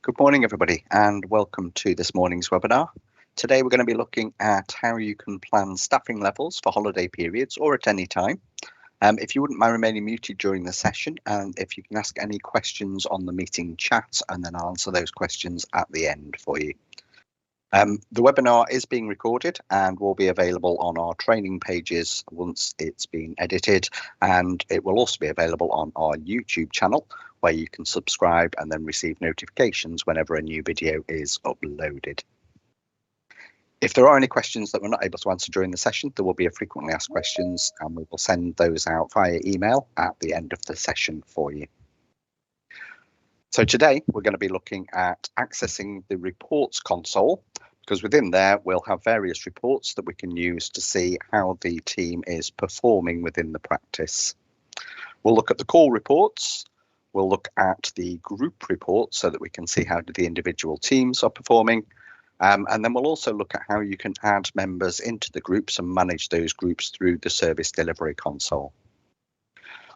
Good morning, everybody, and welcome to this morning's webinar. Today, we're going to be looking at how you can plan staffing levels for holiday periods or at any time. If you wouldn't mind remaining muted during the session, and if you can ask any questions on the meeting chat, and then I'll answer those questions at the end for you. The webinar is being recorded and will be available on our training pages once it's been edited, and it will also be available on our YouTube channel where you can subscribe and then receive notifications whenever a new video is uploaded. If there are any questions that we're not able to answer during the session, there will be a frequently asked questions and we will send those out via email at the end of the session for you. So today we're going to be looking at accessing the reports console, because within there we'll have various reports that we can use to see how the team is performing within the practice. We'll look at the call reports, we'll look at the group reports so that we can see how the individual teams are performing, and then we'll also look at how you can add members into the groups and manage those groups through the service delivery console.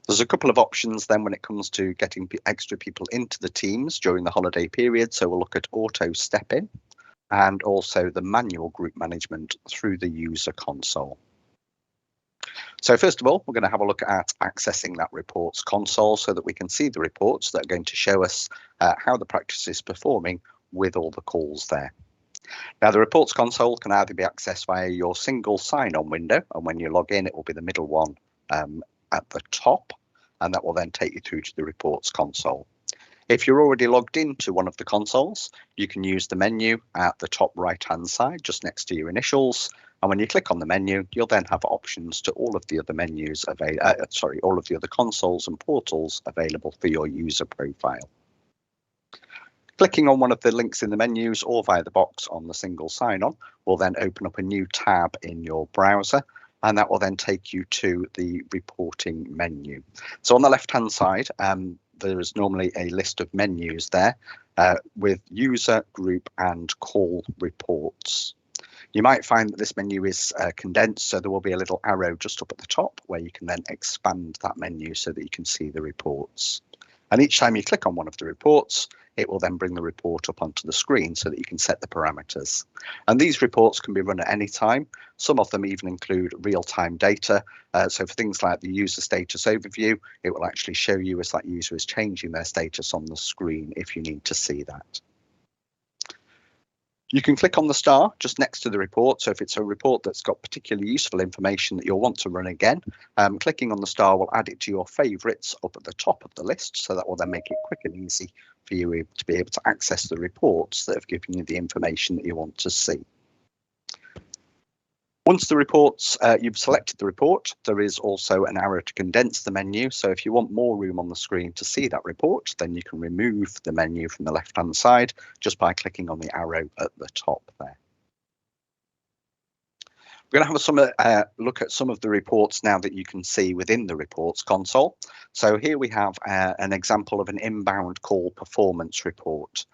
There's a couple of options then when it comes to getting extra people into the teams during the holiday period. So we'll look at auto step-in and also the manual group management through the user console. So first of all, we're going to have a look at accessing that reports console so that we can see the reports that are going to show us how the practice is performing with all the calls there. Now, the reports console can either be accessed via your single sign-on window, and when you log in, it will be the middle one at the top, and that will then take you through to the reports console. If you're already logged into one of the consoles, you can use the menu at the top right-hand side, just next to your initials. And when you click on the menu, you'll then have options to all of the other menus all of the other consoles and portals available for your user profile. Clicking on one of the links in the menus or via the box on the single sign-on will then open up a new tab in your browser, and that will then take you to the reporting menu. So on the left-hand side, there is normally a list of menus there with user, group, and call reports. You might find that this menu is condensed, so there will be a little arrow just up at the top where you can then expand that menu so that you can see the reports. And each time you click on one of the reports, it will then bring the report up onto the screen so that you can set the parameters. And these reports can be run at any time. Some of them even include real-time data. So for things like the user status overview, it will actually show you as that user is changing their status on the screen if you need to see that. You can click on the star just next to the report. So if it's a report that's got particularly useful information that you'll want to run again, clicking on the star will add it to your favourites up at the top of the list. So that will then make it quick and easy for you to be able to access the reports that have given you the information that you want to see. Once the reports, you've selected the report, there is also an arrow to condense the menu. So if you want more room on the screen to see that report, then you can remove the menu from the left-hand side just by clicking on the arrow at the top there. We're going to have a look at some of the reports now that you can see within the reports console. So here we have an example of an inbound call performance report.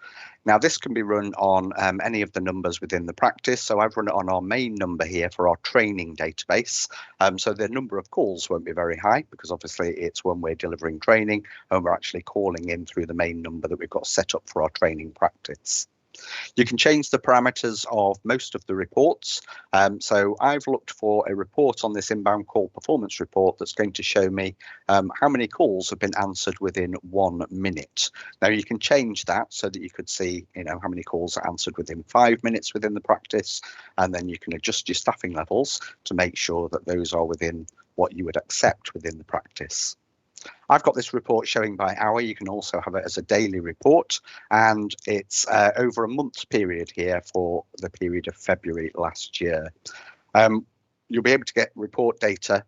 Now this can be run on any of the numbers within the practice. So I've run it on our main number here for our training database. So the number of calls won't be very high because obviously it's when we're delivering training and we're actually calling in through the main number that we've got set up for our training practice. You can change the parameters of most of the reports. So I've looked for a report on this inbound call performance report that's going to show me how many calls have been answered within 1 minute. Now you can change that so that you could see, how many calls are answered within 5 minutes within the practice, and then you can adjust your staffing levels to make sure that those are within what you would accept within the practice. I've got this report showing by hour. You can also have it as a daily report, and it's over a month period here for the period of February last year. You'll be able to get report data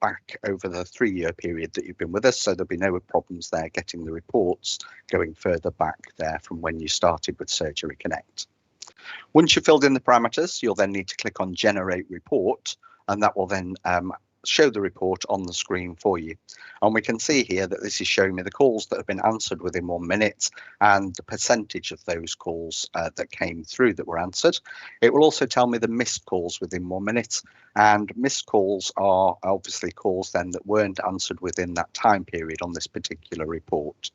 back over the 3-year period that you've been with us, so there'll be no problems there getting the reports going further back there from when you started with Surgery Connect. Once you've filled in the parameters, you'll then need to click on Generate Report, and that will then show the report on the screen for you. And we can see here that this is showing me the calls that have been answered within 1 minute and the percentage of those calls that came through that were answered. It will also tell me the missed calls within 1 minute, and missed calls are obviously calls then that weren't answered within that time period on this particular report.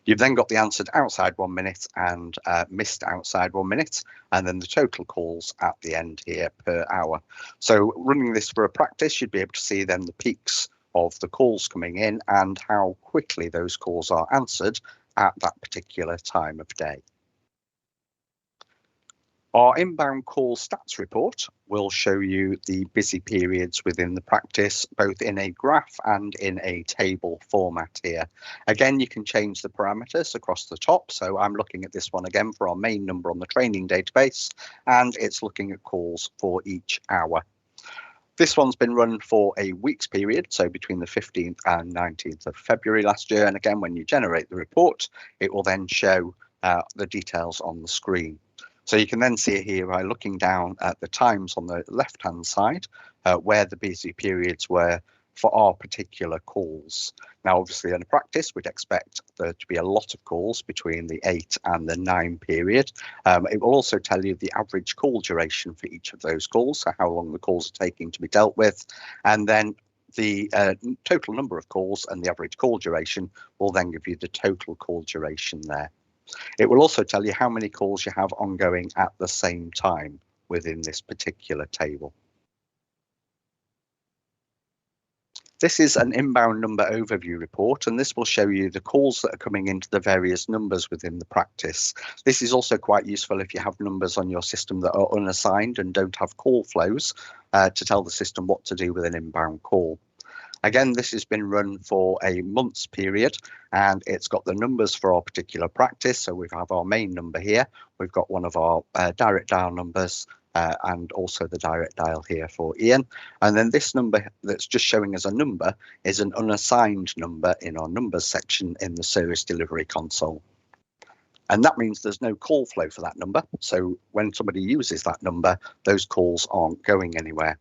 You've then got the answered outside 1 minute and missed outside 1 minute, and then the total calls at the end here per hour. So running this for a practice, you'd be able to see then the peaks of the calls coming in and how quickly those calls are answered at that particular time of day. Our inbound call stats report will show you the busy periods within the practice, both in a graph and in a table format here. Again, you can change the parameters across the top. So I'm looking at this one again for our main number on the training database, and it's looking at calls for each hour. This one's been run for a week's period, so between the 15th and 19th of February last year. And again, when you generate the report, it will then show the details on the screen. So you can then see here by looking down at the times on the left-hand side, where the busy periods were for our particular calls. Now, obviously, in a practice, we'd expect there to be a lot of calls between the 8 and the 9 period. It will also tell you the average call duration for each of those calls, so how long the calls are taking to be dealt with, and then the total number of calls and the average call duration will then give you the total call duration there. It will also tell you how many calls you have ongoing at the same time within this particular table. This is an inbound number overview report, and this will show you the calls that are coming into the various numbers within the practice. This is also quite useful if you have numbers on your system that are unassigned and don't have call flows to tell the system what to do with an inbound call. Again, this has been run for a month's period, and it's got the numbers for our particular practice. So we have our main number here. We've got one of our direct dial numbers and also the direct dial here for Ian. And then this number that's just showing as a number is an unassigned number in our numbers section in the service delivery console. And that means there's no call flow for that number. So when somebody uses that number, those calls aren't going anywhere.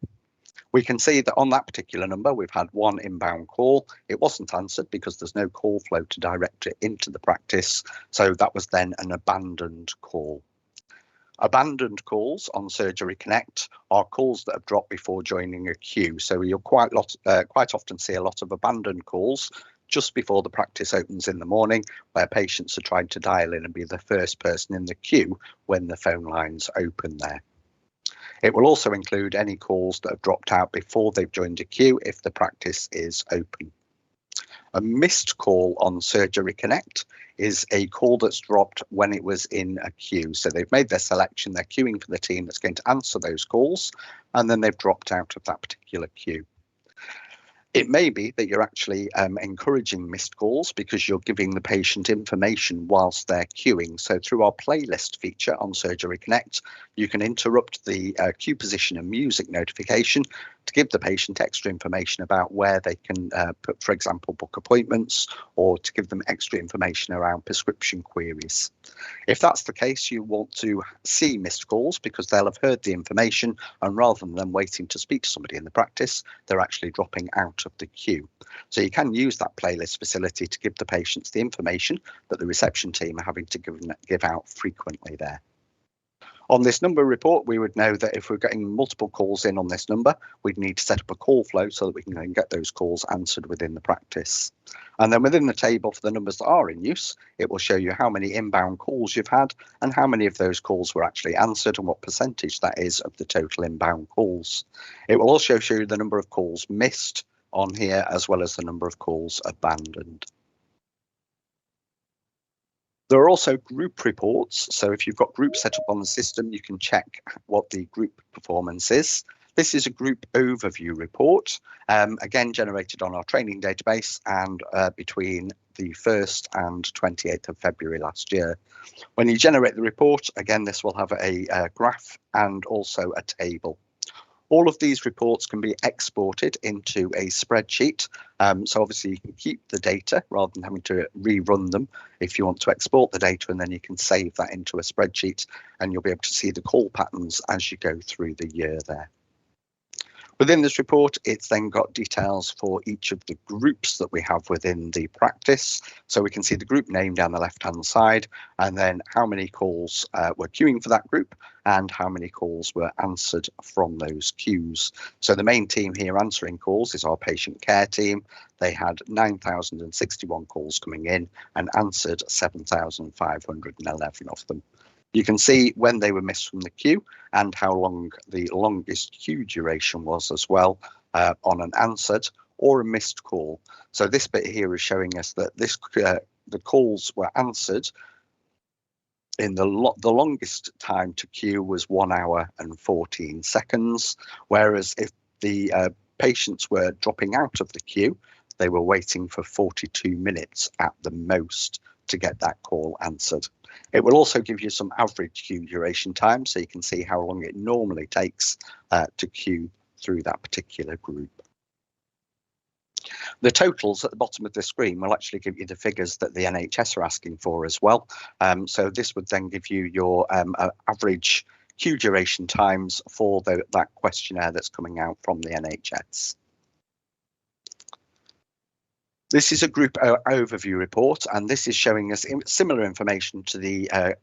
We can see that on that particular number, we've had one inbound call. It wasn't answered because there's no call flow to direct it into the practice. So that was then an abandoned call. Abandoned calls on Surgery Connect are calls that have dropped before joining a queue. So you'll quite often see a lot of abandoned calls just before the practice opens in the morning, where patients are trying to dial in and be the first person in the queue when the phone lines open there. It will also include any calls that have dropped out before they've joined a queue if the practice is open. A missed call on Surgery Connect is a call that's dropped when it was in a queue. So they've made their selection, they're queuing for the team that's going to answer those calls, and then they've dropped out of that particular queue. It may be that you're actually encouraging missed calls because you're giving the patient information whilst they're queuing. So through our playlist feature on Surgery Connect, you can interrupt the queue position and music notification to give the patient extra information about where they can, for example, book appointments, or to give them extra information around prescription queries. If that's the case, you want to see missed calls because they'll have heard the information, and rather than them waiting to speak to somebody in the practice, they're actually dropping out of the queue. So you can use that playlist facility to give the patients the information that the reception team are having to give out frequently there. On this number report, we would know that if we're getting multiple calls in on this number, we'd need to set up a call flow so that we can then get those calls answered within the practice. And then within the table for the numbers that are in use, it will show you how many inbound calls you've had and how many of those calls were actually answered and what percentage that is of the total inbound calls. It will also show you the number of calls missed on here, as well as the number of calls abandoned. There are also group reports. So if you've got groups set up on the system, you can check what the group performance is. This is a group overview report, again, generated on our training database and between the 1st and 28th of February last year. When you generate the report, again, this will have a graph and also a table. All of these reports can be exported into a spreadsheet. So obviously you can keep the data rather than having to rerun them. If you want to export the data, and then you can save that into a spreadsheet, and you'll be able to see the call patterns as you go through the year there. Within this report, it's then got details for each of the groups that we have within the practice. So we can see the group name down the left-hand side, and then how many calls were queuing for that group and how many calls were answered from those queues. So the main team here answering calls is our patient care team. They had 9,061 calls coming in and answered 7,511 of them. You can see when they were missed from the queue and how long the longest queue duration was as well on an answered or a missed call. So this bit here is showing us that the calls were answered in the longest time to queue was 1 hour and 14 seconds, whereas if the patients were dropping out of the queue, they were waiting for 42 minutes at the most to get that call answered. It will also give you some average queue duration time, so you can see how long it normally takes to queue through that particular group. The totals at the bottom of the screen will actually give you the figures that the NHS are asking for as well. So this would then give you your average queue duration times for that questionnaire that's coming out from the NHS. This is a group overview report, and this is showing us similar information to the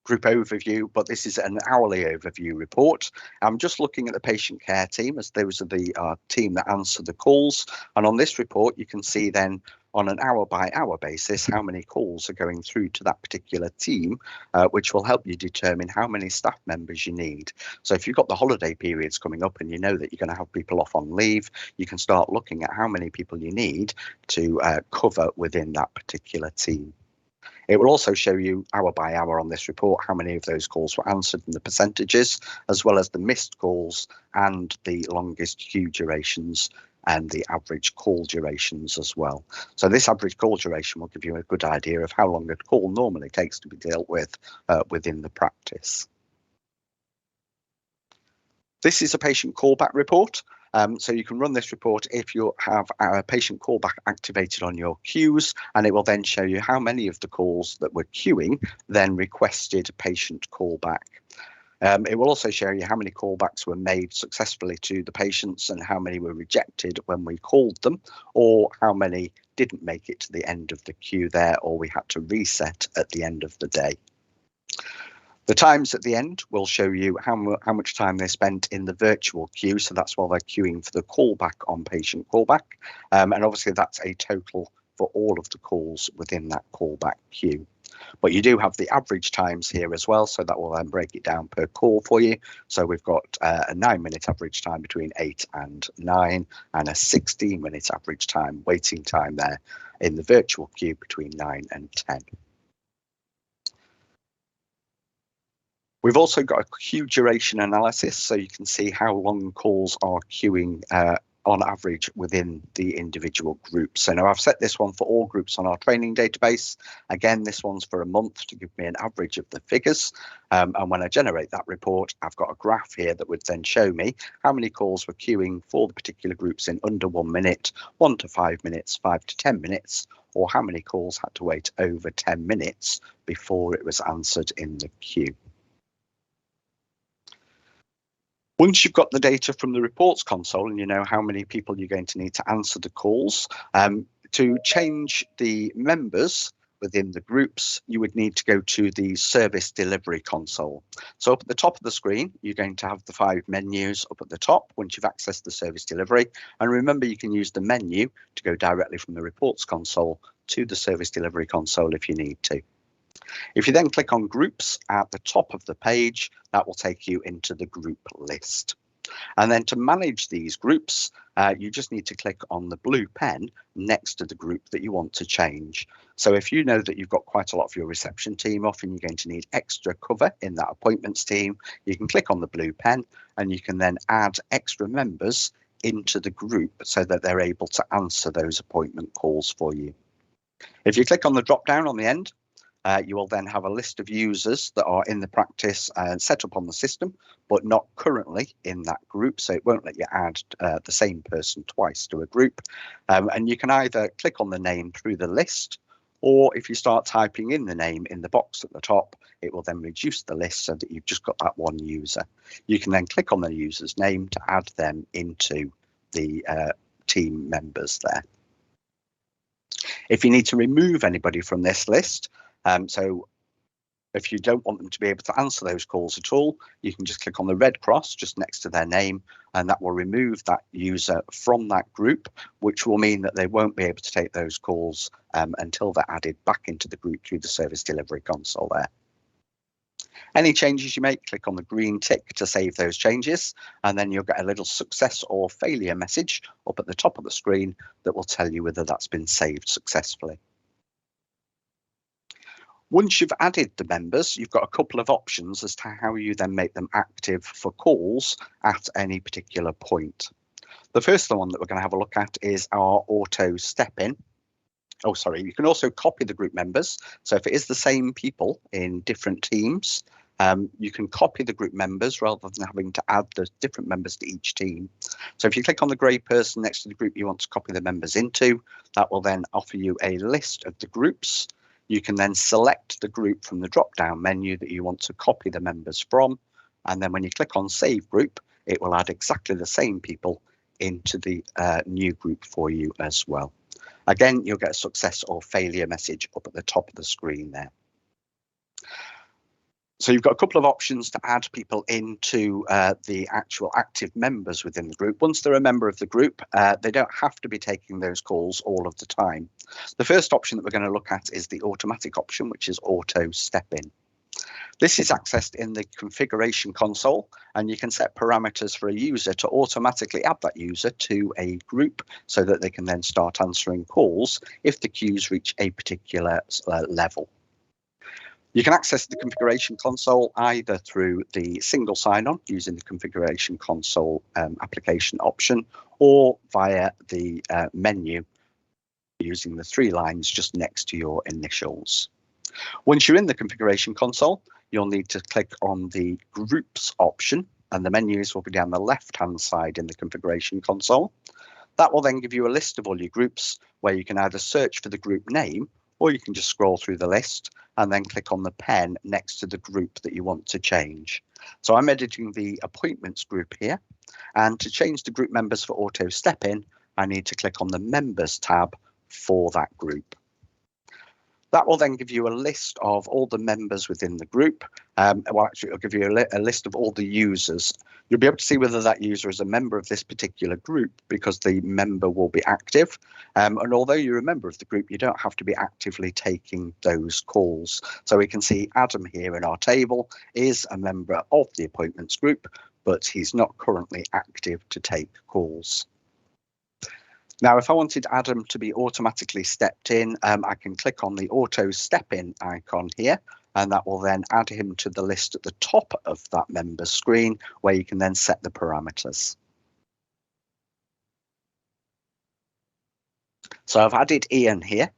group overview, but this is an hourly overview report. I'm just looking at the patient care team, as those are the team that answer the calls. And on this report, you can see then on an hour by hour basis how many calls are going through to that particular team, which will help you determine how many staff members you need. So if you've got the holiday periods coming up and you know that you're going to have people off on leave, you can start looking at how many people you need to cover within that particular team. It will also show you hour by hour on this report how many of those calls were answered and the percentages, as well as the missed calls and the longest queue durations and the average call durations as well. So this average call duration will give you a good idea of how long a call normally takes to be dealt with within the practice. This is a patient callback report. So you can run this report if you have a patient callback activated on your queues, and it will then show you how many of the calls that were queuing then requested patient callback. It will also show you how many callbacks were made successfully to the patients and how many were rejected when we called them, or how many didn't make it to the end of the queue there, or we had to reset at the end of the day. The times at the end will show you how much time they spent in the virtual queue. So that's while they're queuing for the callback on patient callback. And obviously that's a total for all of the calls within that callback queue. But you do have the average times here as well. So that will then break it down per call for you. So we've got a 9-minute average time between 8 and 9 and a 16-minute average time, waiting time there in the virtual queue between 9 and 10. We've also got a queue duration analysis, so you can see how long calls are queuing on average within the individual groups. So now I've set this one for all groups on our training database. Again, this one's for a month to give me an average of the figures. And when I generate that report, I've got a graph here that would then show me how many calls were queuing for the particular groups in under 1 minute, 1 to 5 minutes, 5 to 10 minutes, or how many calls had to wait over 10 minutes before it was answered in the queue. Once you've got the data from the reports console and you know how many people you're going to need to answer the calls, to change the members within the groups, you would need to go to the service delivery console. So up at the top of the screen, you're going to have the 5 menus up at the top once you've accessed the service delivery. And remember, you can use the menu to go directly from the reports console to the service delivery console if you need to. If you then click on groups at the top of the page, that will take you into the group list. And then to manage these groups, you just need to click on the blue pen next to the group that you want to change. So if you know that you've got quite a lot of your reception team off and you're going to need extra cover in that appointments team, you can click on the blue pen and you can then add extra members into the group so that they're able to answer those appointment calls for you. If you click on the drop down on the end, you will then have a list of users that are in the practice and set up on the system, but not currently in that group. So it won't let you add the same person twice to a group. And you can either click on the name through the list, Or if you start typing in the name in the box at the top, it will then reduce the list so that you've just got that one user. You can then click on the user's name to add them into the team members there. If you need to remove anybody from this list, so if you don't want them to be able to answer those calls at all, you can just click on the red cross just next to their name, and that will remove that user from that group, which will mean that they won't be able to take those calls until they're added back into the group through the service delivery console there. Any changes you make, click on the green tick to save those changes, and then you'll get a little success or failure message up at the top of the screen that will tell you whether that's been saved successfully. Once you've added the members, you've got a couple of options as to how you then make them active for calls at any particular point. The first one that we're going to have a look at is our auto step in. Oh, sorry, you can also copy the group members. So if it is the same people in different teams, you can copy the group members rather than having to add the different members to each team. So if you click on the grey person next to the group you want to copy the members into, that will then offer you a list of the groups. You can then select the group from the drop-down menu that you want to copy the members from. And then when you click on Save Group, it will add exactly the same people into the new group for you as well. Again, you'll get a success or failure message up at the top of the screen there. So you've got a couple of options to add people into the actual active members within the group. Once they're a member of the group, they don't have to be taking those calls all of the time. The first option that we're going to look at is the automatic option, which is auto step in. This is accessed in the configuration console, and you can set parameters for a user to automatically add that user to a group so that they can then start answering calls if the queues reach a particular level. You can access the configuration console either through the single sign-on using the configuration console application option, or via the menu using the 3 lines just next to your initials. Once you're in the configuration console, you'll need to click on the groups option, and the menus will be down the left-hand side in the configuration console. That will then give you a list of all your groups where you can either search for the group name, or you can just scroll through the list and then click on the pen next to the group that you want to change. So I'm editing the appointments group here, and to change the group members for auto step in, I need to click on the members tab for that group. That will then give you a list of all the members within the group. Well, actually, it'll give you a list of all the users. You'll be able to see whether that user is a member of this particular group because the member will be active. And although you're a member of the group, you don't have to be actively taking those calls. So we can see Adam here in our table is a member of the appointments group, but he's not currently active to take calls. Now, if I wanted Adam to be automatically stepped in, I can click on the auto step in icon here, and that will then add him to the list at the top of that member screen where you can then set the parameters. So I've added Ian here.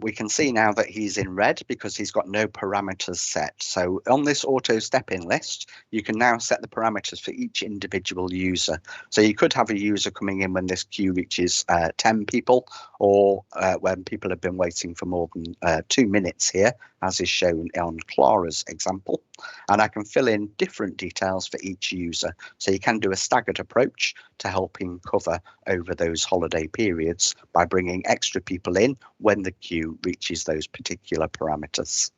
We can see now that he's in red because he's got no parameters set. So on this auto step in list, you can now set the parameters for each individual user. So you could have a user coming in when this queue reaches 10 people, or when people have been waiting for more than 2 minutes here, as is shown on Clara's example. And I can fill in different details for each user. So you can do a staggered approach to helping cover over those holiday periods by bringing extra people in when the queue reaches those particular parameters.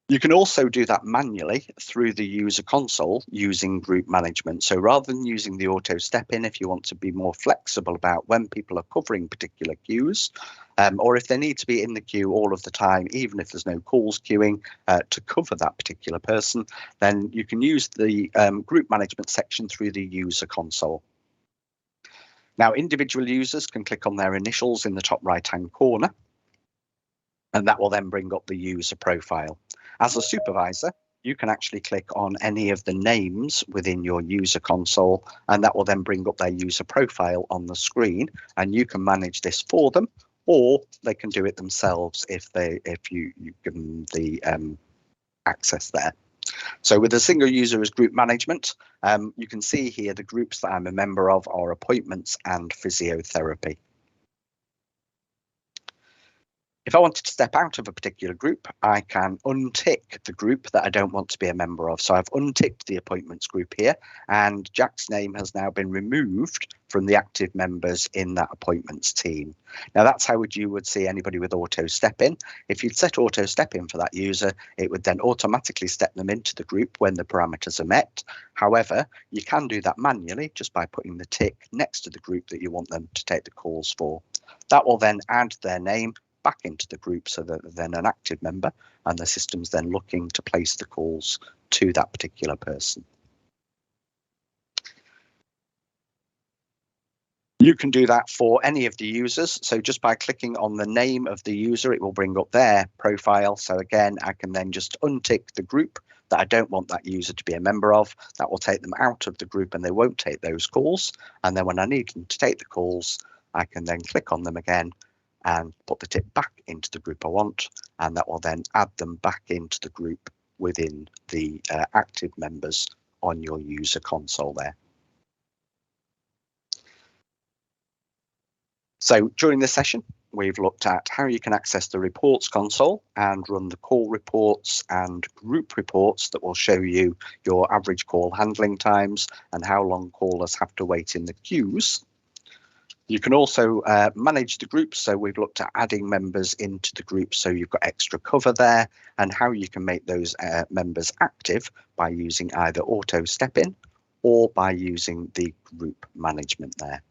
You can also do that manually through the user console using group management. So rather than using the auto step in, if you want to be more flexible about when people are covering particular queues, or if they need to be in the queue all of the time, even if there's no calls queuing to cover that particular person, then you can use the group management section through the user console. Now, individual users can click on their initials in the top right-hand corner, and that will then bring up the user profile. As a supervisor, you can actually click on any of the names within your user console, and that will then bring up their user profile on the screen, and you can manage this for them, or they can do it themselves if you give them the access there. So with a single user as group management, you can see here the groups that I'm a member of are appointments and physiotherapy. If I wanted to step out of a particular group, I can untick the group that I don't want to be a member of. So I've unticked the appointments group here, and Jack's name has now been removed from the active members in that appointments team. Now that's how you would see anybody with auto step in. If you'd set auto step in for that user, it would then automatically step them into the group when the parameters are met. However, you can do that manually just by putting the tick next to the group that you want them to take the calls for. That will then add their name back into the group so that they're then an active member, and the system's then looking to place the calls to that particular person. You can do that for any of the users. So just by clicking on the name of the user, it will bring up their profile. So again, I can then just untick the group that I don't want that user to be a member of. That will take them out of the group and they won't take those calls. And then when I need them to take the calls, I can then click on them again and put the tick back into the group I want, and that will then add them back into the group within the active members on your user console there. So during this session, we've looked at how you can access the reports console and run the call reports and group reports that will show you your average call handling times and how long callers have to wait in the queues. You can also manage the groups. So we've looked at adding members into the group so you've got extra cover there, and how you can make those members active by using either auto step in or by using the group management there.